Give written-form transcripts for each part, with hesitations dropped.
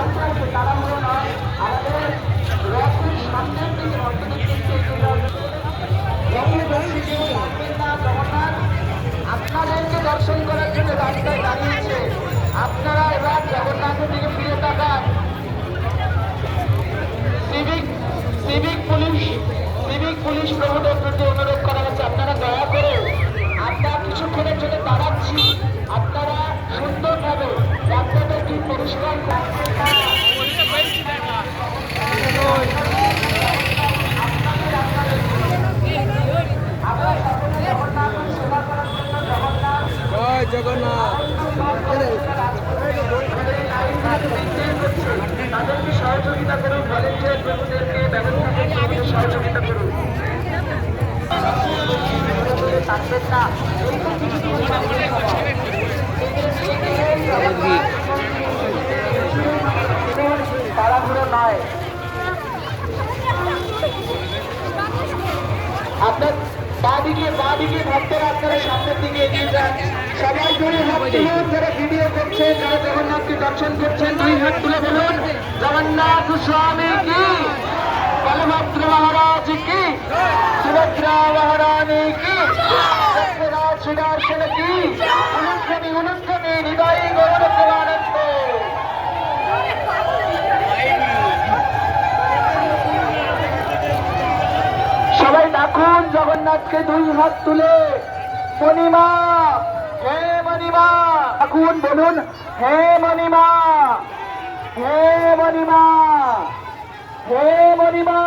আস্তে আস্তে তাড়াহুড়ো নয়, আমাদের রথের সামনের দিকে রথের দিকে জগন্নাথ আপনাদেরকে দর্শন করার জন্য রাস্তায় দাঁড়িয়েছে। আপনারা এবার জগন্নাথের দিকে ফিরে তাকান। সিভিক সিভিক পুলিশ প্রভুদের প্রতি অনুরোধ করা হচ্ছে, আপনারা দয়া করে আমরা কিছুক্ষণের জন্য দাঁড়াচ্ছি, আপনারা সুন্দরভাবে রাস্তাটাকে পরিষ্কার রাখবেন না। জয় জগন্নাথ। তাদেরকে সহযোগিতা করুন, ভলেন্টিয়ার প্রভুদেরকে ব্যবস্থাপকদেরকে সহযোগিতা করুন। থাকবেন না, তাড়াহুড়ো নয়। আপনার বাদিকে ভক্তরা আপনারা সামনের দিকে এগিয়ে যান। সবাই ধরে হাত তুলুন, যারা ভিডিও করছেন, যারা জগন্নাথকে দর্শন করছেন, দুই হাত তুলে বলুন জগন্নাথ স্বামী কি, বলভদ্র মহারাজ কি, সুভদ্রা মহারানী কি, সুদর্শন কি, উলুধ্বনি হৃদয় গৌর প্রেমানন্দ। সবাই ডাকুন জগন্নাথকে দুই হাত তুলে, মণিমা হে মণিমা, ডাকুন, বলুন হে মণিমা, হে মণিমা, হে মণিমা।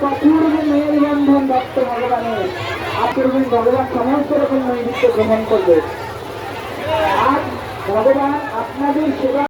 অপূর্ব মেলবন্ধন ভক্ত ভগবানের, অপূর্ব ভগবান সমস্ত রকম নৈবেদ্য গ্রহণ করবে। আজ ভগবান আপনাদের সেবা